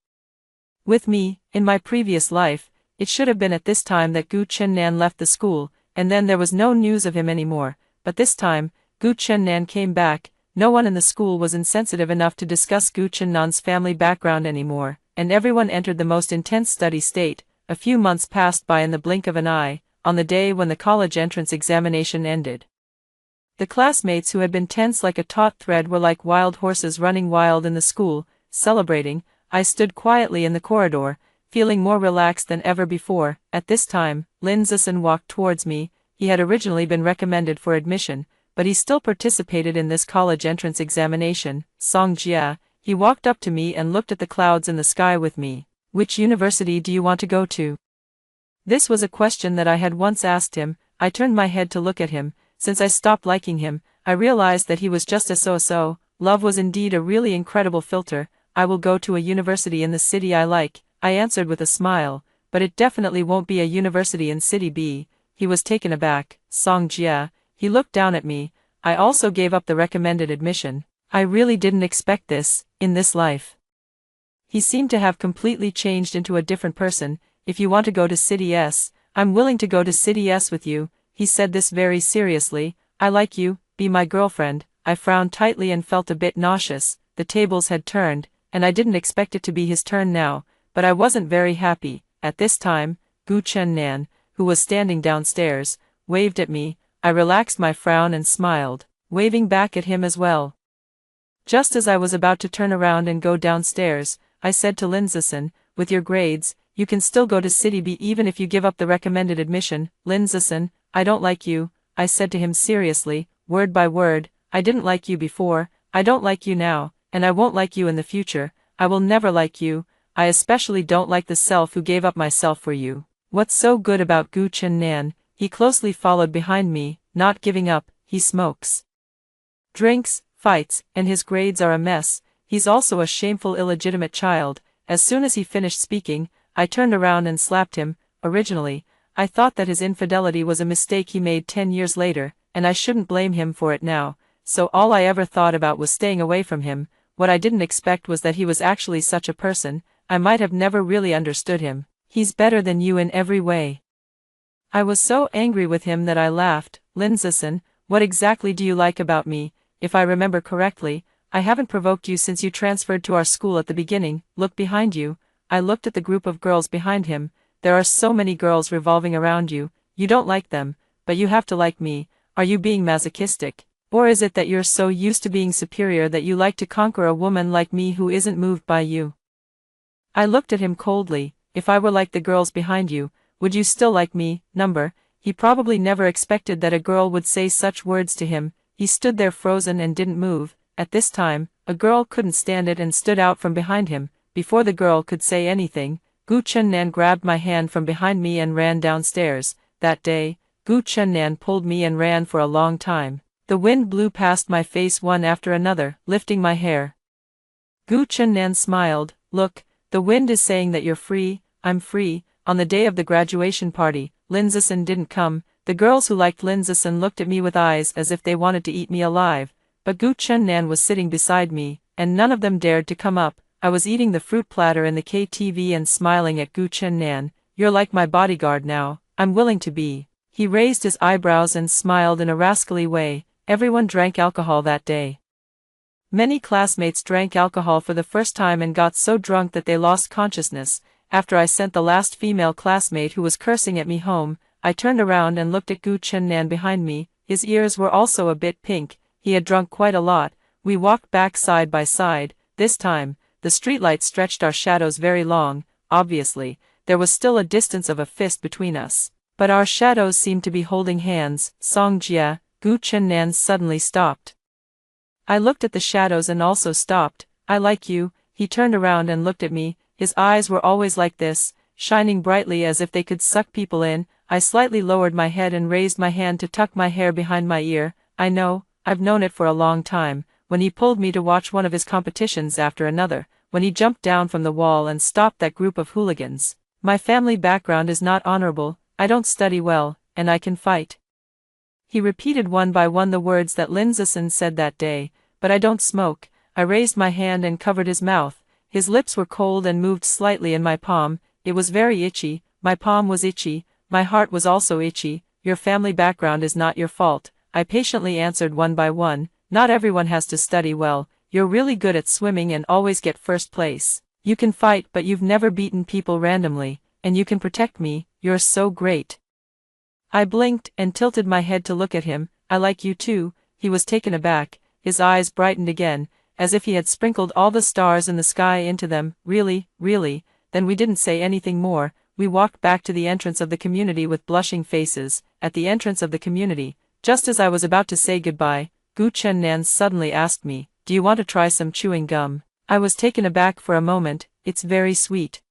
with me. In my previous life, it should have been at this time that Gu Chen-nan left the school, and then there was no news of him anymore. But this time, Gu Chen-nan came back. No one in the school was insensitive enough to discuss Gu Chen-nan's family background anymore, and everyone entered the most intense study state. A few months passed by in the blink of an eye. On the day when the college entrance examination ended, the classmates who had been tense like a taut thread were like wild horses running wild in the school, celebrating. I stood quietly in the corridor, feeling more relaxed than ever before. At this time, Lin Zison walked towards me. He had originally been recommended for admission, but he still participated in this college entrance examination. Song Jia, he walked up to me and looked at the clouds in the sky with me. Which university do you want to go to? This was a question that I had once asked him. I turned my head to look at him. Since I stopped liking him, I realized that he was just a so-so. Love was indeed a really incredible filter. I will go to a university in the city I like, I answered with a smile, but it definitely won't be a university in City B. He was taken aback. Song Jia, he looked down at me. I also gave up the recommended admission. I really didn't expect this, in this life. He seemed to have completely changed into a different person. If you want to go to City S, I'm willing to go to City S with you. He said this very seriously. I like you, be my girlfriend. I frowned tightly and felt a bit nauseous. The tables had turned, and I didn't expect it to be his turn now, but I wasn't very happy. At this time, Gu Chen-nan, who was standing downstairs, waved at me. I relaxed my frown and smiled, waving back at him as well. Just as I was about to turn around and go downstairs, I said to Lin Zison, with your grades, you can still go to City B even if you give up the recommended admission. Lin Zison, I don't like you, I said to him seriously, word by word. I didn't like you before, I don't like you now, and I won't like you in the future. I will never like you. I especially don't like the self who gave up myself for you. What's so good about Gu Chen-nan? He closely followed behind me, not giving up. He smokes, drinks, fights, and his grades are a mess. He's also a shameful illegitimate child. As soon as he finished speaking, I turned around and slapped him. Originally, I thought that his infidelity was a mistake he made 10 years later, and I shouldn't blame him for it now, so all I ever thought about was staying away from him. What I didn't expect was that he was actually such a person. I might have never really understood him. He's better than you in every way. I was so angry with him that I laughed. Lin Zison, what exactly do you like about me? If I remember correctly, I haven't provoked you since you transferred to our school at the beginning. Look behind you. I looked at the group of girls behind him. There are so many girls revolving around you. You don't like them, but you have to like me. Are you being masochistic? Or is it that you're so used to being superior that you like to conquer a woman like me who isn't moved by you? I looked at him coldly. If I were like the girls behind you, would you still like me? He probably never expected that a girl would say such words to him. He stood there frozen and didn't move. At this time, a girl couldn't stand it and stood out from behind him. Before the girl could say anything, Gu Chen-nan grabbed my hand from behind me and ran downstairs. That day, Gu Chen-nan pulled me and ran for a long time. The wind blew past my face one after another, lifting my hair. Gu Chen-nan smiled. Look, the wind is saying that you're free. I'm free. On the day of the graduation party, Lin Zison didn't come. The girls who liked Lin Zison looked at me with eyes as if they wanted to eat me alive. But Gu Chen-nan was sitting beside me, and none of them dared to come up. I was eating the fruit platter in the KTV and smiling at Gu Chen-nan. You're like my bodyguard now. I'm willing to be. He raised his eyebrows and smiled in a rascally way. Everyone drank alcohol that day. Many classmates drank alcohol for the first time and got so drunk that they lost consciousness. After I sent the last female classmate who was cursing at me home, I turned around and looked at Gu Chunnan behind me. His ears were also a bit pink. He had drunk quite a lot. We walked back side by side. This time, the streetlight stretched our shadows very long. Obviously, there was still a distance of a fist between us, but our shadows seemed to be holding hands. Songjia, Gu Chunnan suddenly stopped. I looked at the shadows and also stopped. I like you. He turned around and looked at me. His eyes were always like this, shining brightly as if they could suck people in. I slightly lowered my head and raised my hand to tuck my hair behind my ear. I know, I've known it for a long time. When he pulled me to watch one of his competitions after another, when he jumped down from the wall and stopped that group of hooligans. My family background is not honorable, I don't study well, and I can fight. He repeated one by one the words that Lin Zisun said that day, but I don't smoke. I raised my hand and covered his mouth. His lips were cold and moved slightly in my palm. It was very itchy. My palm was itchy. My heart was also itchy. Your family background is not your fault. I patiently answered one by one. Not everyone has to study well. You're really good at swimming and always get first place. You can fight, but you've never beaten people randomly, and you can protect me. You're so great. I blinked and tilted my head to look at him. I like you too. He was taken aback. His eyes brightened again, as if he had sprinkled all the stars in the sky into them. Really, really. Then we didn't say anything more. We walked back to the entrance of the community with blushing faces. At the entrance of the community, just as I was about to say goodbye, Gu Chunnan suddenly asked me, "Do you want to try some chewing gum?" I was taken aback for a moment. "It's very sweet,"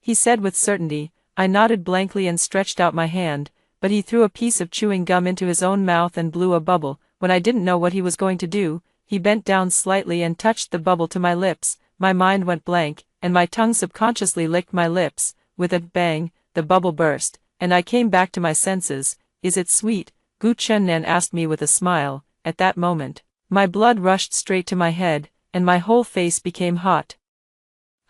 he said with certainty. I nodded blankly and stretched out my hand, but he threw a piece of chewing gum into his own mouth and blew a bubble. When I didn't know what he was going to do, he bent down slightly and touched the bubble to my lips. My mind went blank, and my tongue subconsciously licked my lips. With a bang, the bubble burst, and I came back to my senses. "Is it sweet?" Gu Chunnan asked me with a smile. At that moment, my blood rushed straight to my head, and my whole face became hot.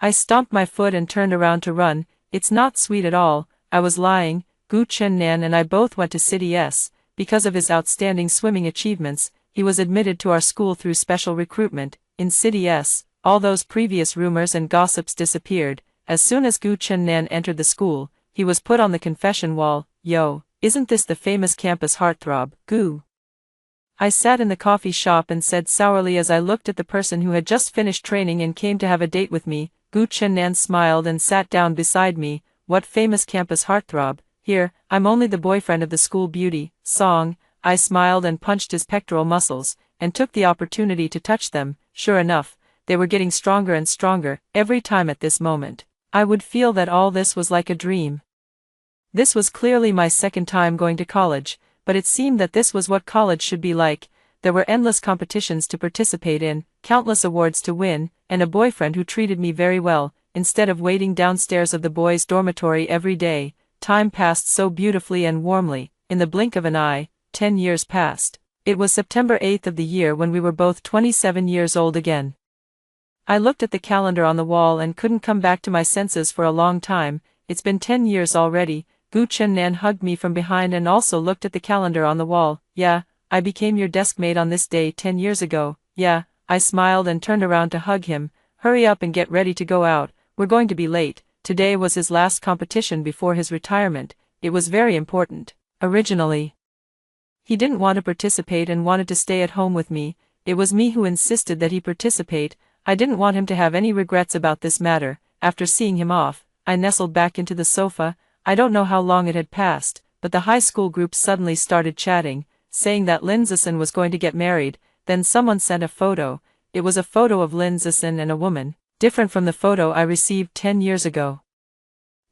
I stomped my foot and turned around to run. "It's not sweet at all." I was lying. Gu Chunnan and I both went to City S. Because of his outstanding swimming achievements, he was admitted to our school through special recruitment. In City S, all those previous rumors and gossips disappeared. As soon as Gu Chunnan entered the school, he was put on the confession wall. "Yo, isn't this the famous campus heartthrob, Gu?" I sat in the coffee shop and said sourly as I looked at the person who had just finished training and came to have a date with me. Gu Chunnan smiled and sat down beside me. "What famous campus heartthrob? Here, I'm only the boyfriend of the school beauty, Song." I smiled and punched his pectoral muscles, and took the opportunity to touch them. Sure enough, they were getting stronger and stronger. Every time at this moment, I would feel that all this was like a dream. This was clearly my second time going to college, but it seemed that this was what college should be like. There were endless competitions to participate in, countless awards to win, and a boyfriend who treated me very well. Instead of waiting downstairs of the boys' dormitory every day, time passed so beautifully and warmly. In the blink of an eye, 10 years passed. It was September 8th of the year when we were both 27 years old again. I looked at the calendar on the wall and couldn't come back to my senses for a long time. "It's been 10 years already." Gu Chunnan hugged me from behind and also looked at the calendar on the wall. "Yeah, I became your desk mate on this day 10 years ago." "Yeah." I smiled and turned around to hug him. "Hurry up and get ready to go out. We're going to be late." Today was his last competition before his retirement. It was very important. Originally, he didn't want to participate and wanted to stay at home with me. It was me who insisted that he participate. I didn't want him to have any regrets about this matter. After seeing him off, I nestled back into the sofa. I don't know how long it had passed, but the high school group suddenly started chatting, saying that Lin Zisun was going to get married. Then someone sent a photo. It was a photo of Lin Zisun and a woman, different from the photo I received 10 years ago.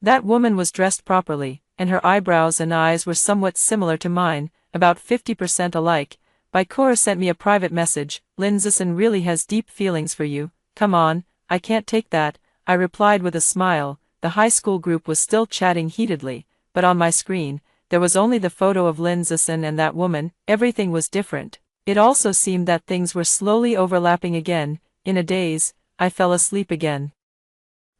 That woman was dressed properly, and her eyebrows and eyes were somewhat similar to mine, about 50% alike. Baikura sent me a private message. "Lin Zisun really has deep feelings for you. Come on, I can't take that," I replied with a smile. The high school group was still chatting heatedly, but on my screen, there was only the photo of Lin Zisun and that woman. Everything was different. It also seemed that things were slowly overlapping again. In a daze, I fell asleep again.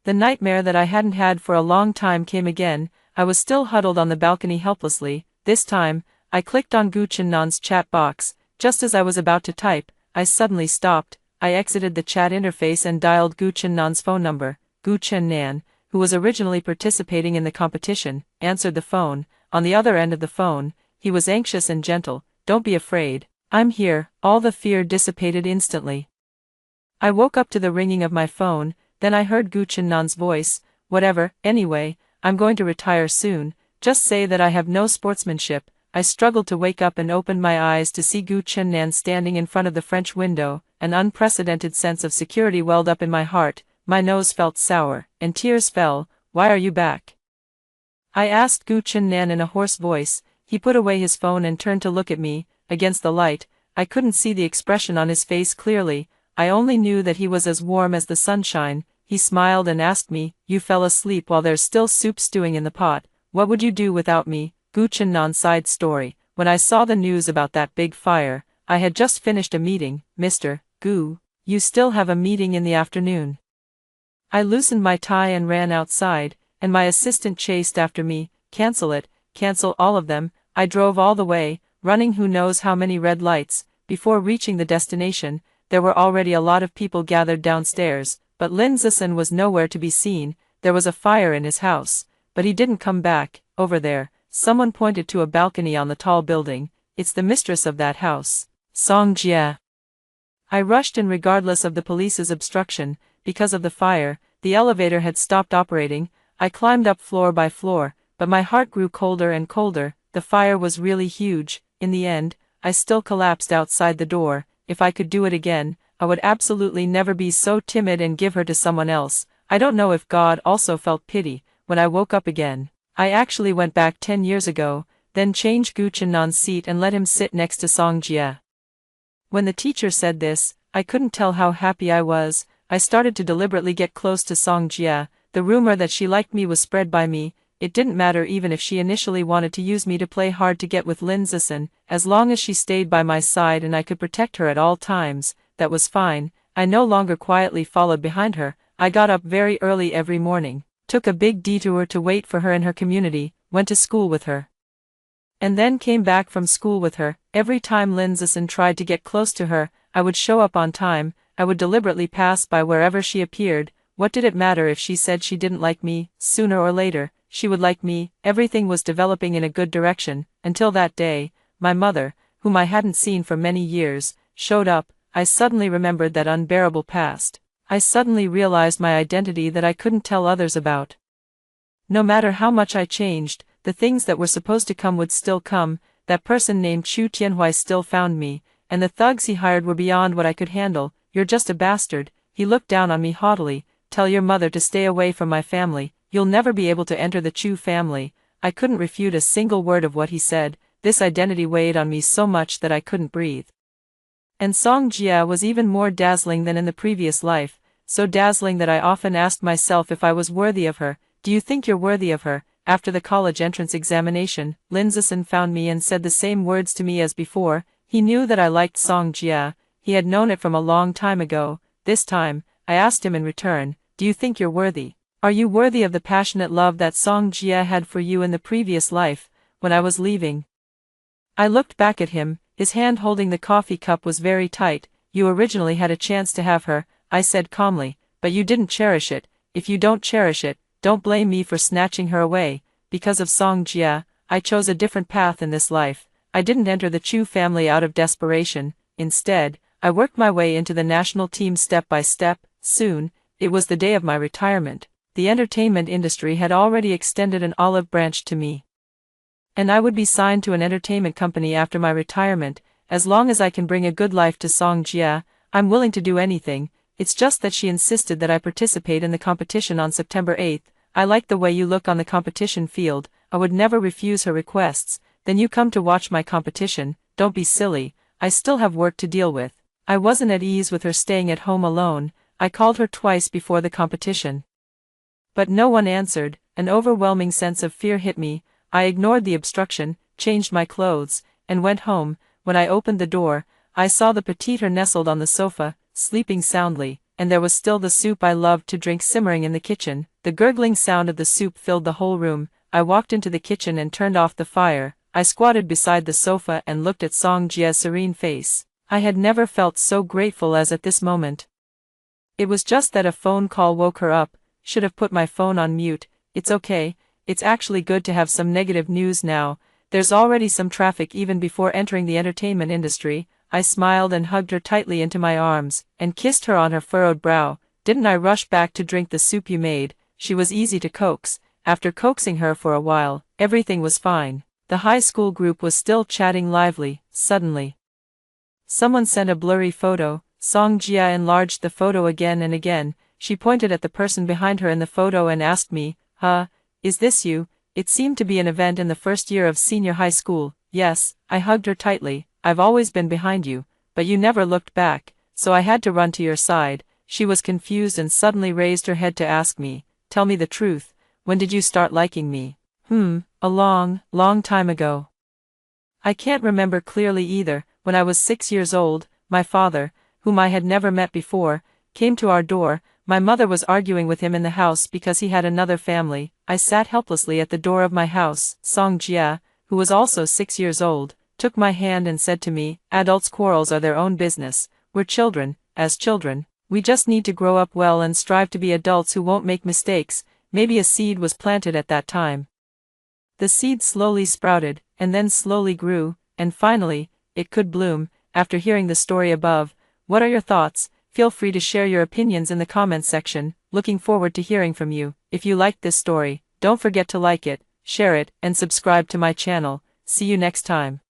The nightmare that I hadn't had for a long time came again. I was still huddled on the balcony helplessly. This time, I clicked on Gu Chunnan's chat box. Just as I was about to type, I suddenly stopped. I exited the chat interface and dialed Gu Chennan's phone number. Gu Chennan, who was originally participating in the competition, answered the phone. On the other end of the phone, he was anxious and gentle. "Don't be afraid. I'm here." All the fear dissipated instantly. I woke up to the ringing of my phone, then I heard Gu Chennan's voice. "Whatever, anyway, I'm going to retire soon. Just say that I have no sportsmanship." I struggled to wake up and opened my eyes to see Gu Chennan standing in front of the French window. An unprecedented sense of security welled up in my heart, my nose felt sour, and tears fell. "Why are you back?" I asked Gu Chennan in a hoarse voice. He put away his phone and turned to look at me. Against the light, I couldn't see the expression on his face clearly. I only knew that he was as warm as the sunshine. He smiled and asked me, "You fell asleep while there's still soup stewing in the pot. What would you do without me?" Gu Chennan side story. When I saw the news about that big fire, I had just finished a meeting. "Mr. Gu, you still have a meeting in the afternoon." I loosened my tie and ran outside, and my assistant chased after me. "Cancel it, cancel all of them." I drove all the way, running who knows how many red lights. Before reaching the destination, there were already a lot of people gathered downstairs, but Lin Zison was nowhere to be seen. There was a fire in his house, but he didn't come back. "Over there." Someone pointed to a balcony on the tall building. "It's the mistress of that house, Song Jia." I rushed in regardless of the police's obstruction. Because of the fire, the elevator had stopped operating. I climbed up floor by floor, but my heart grew colder and colder. The fire was really huge. In the end, I still collapsed outside the door. If I could do it again, I would absolutely never be so timid and give her to someone else. I don't know if God also felt pity when I woke up again. I actually went back 10 years ago, then changed Gu Chennan's seat and let him sit next to Song Jia. When the teacher said this, I couldn't tell how happy I was. I started to deliberately get close to Song Jia. The rumor that she liked me was spread by me. It didn't matter even if she initially wanted to use me to play hard to get with Lin Zison. As long as she stayed by my side and I could protect her at all times, that was fine. I no longer quietly followed behind her. I got up very early every morning, took a big detour to wait for her in her community, went to school with her, and then came back from school with her. Every time Lin Zison tried to get close to her, I would show up on time. I would deliberately pass by wherever she appeared. What did it matter if she said she didn't like me? Sooner or later, she would like me. Everything was developing in a good direction, until that day, my mother, whom I hadn't seen for many years, showed up. I suddenly remembered that unbearable past. I suddenly realized my identity that I couldn't tell others about. No matter how much I changed, the things that were supposed to come would still come. That person named Chu Tianhui still found me, and the thugs he hired were beyond what I could handle. "You're just a bastard." He looked down on me haughtily. "Tell your mother to stay away from my family. You'll never be able to enter the Chu family." I couldn't refute a single word of what he said. This identity weighed on me so much that I couldn't breathe. And Song Jia was even more dazzling than in the previous life, so dazzling that I often asked myself if I was worthy of her. "Do you think you're worthy of her?" After the college entrance examination, Lin Zison found me and said the same words to me as before. He knew that I liked Song Jia. He had known it from a long time ago. This time, I asked him in return, "Do you think you're worthy? Are you worthy of the passionate love that Song Jia had for you in the previous life?" When I was leaving, I looked back at him. His hand holding the coffee cup was very tight. "You originally had a chance to have her," I said calmly, "but you didn't cherish it. If you don't cherish it, don't blame me for snatching her away." Because of Song Jia, I chose a different path in this life. I didn't enter the Chu family out of desperation. Instead, I worked my way into the national team step by step. Soon, it was the day of my retirement. The entertainment industry had already extended an olive branch to me, and I would be signed to an entertainment company after my retirement. As long as I can bring a good life to Song Jia, I'm willing to do anything. It's just that she insisted that I participate in the competition on September 8th. "I like the way you look on the competition field." I would never refuse her requests. "Then you come to watch my competition?" "Don't be silly. I still have work to deal with." I wasn't at ease with her staying at home alone. I called her twice before the competition, but no one answered. An overwhelming sense of fear hit me. I ignored the obstruction, changed my clothes, and went home. When I opened the door, I saw the petiter nestled on the sofa, sleeping soundly, and there was still the soup I loved to drink simmering in the kitchen. The gurgling sound of the soup filled the whole room. I walked into the kitchen and turned off the fire. I squatted beside the sofa and looked at Song Jia's serene face. I had never felt so grateful as at this moment. It was just that a phone call woke her up. Should have put my phone on mute. It's okay, it's actually good to have some negative news now. There's already some traffic even before entering the entertainment industry. I smiled and hugged her tightly into my arms, and kissed her on her furrowed brow. Didn't I rush back to drink the soup you made? She was easy to coax. After coaxing her for a while, everything was fine. The high school group was still chatting lively. Suddenly, someone sent a blurry photo. Song Jia enlarged the photo again and again. She pointed at the person behind her in the photo and asked me, is this you? It seemed to be an event in the first year of senior high school. Yes, I hugged her tightly. I've always been behind you, but you never looked back, so I had to run to your side. She was confused and suddenly raised her head to ask me, tell me the truth, when did you start liking me? A long, long time ago. I can't remember clearly either. When I was 6 years old, my father, whom I had never met before, came to our door. My mother was arguing with him in the house because he had another family. I sat helplessly at the door of my house. Song Jia, who was also 6 years old, took my hand and said to me, adults' quarrels are their own business. We're children. As children, we just need to grow up well and strive to be adults who won't make mistakes. Maybe a seed was planted at that time. The seed slowly sprouted, and then slowly grew, and finally, it could bloom. After hearing the story above, what are your thoughts? Feel free to share your opinions in the comments section. Looking forward to hearing from you. If you liked this story, don't forget to like it, share it, and subscribe to my channel. See you next time.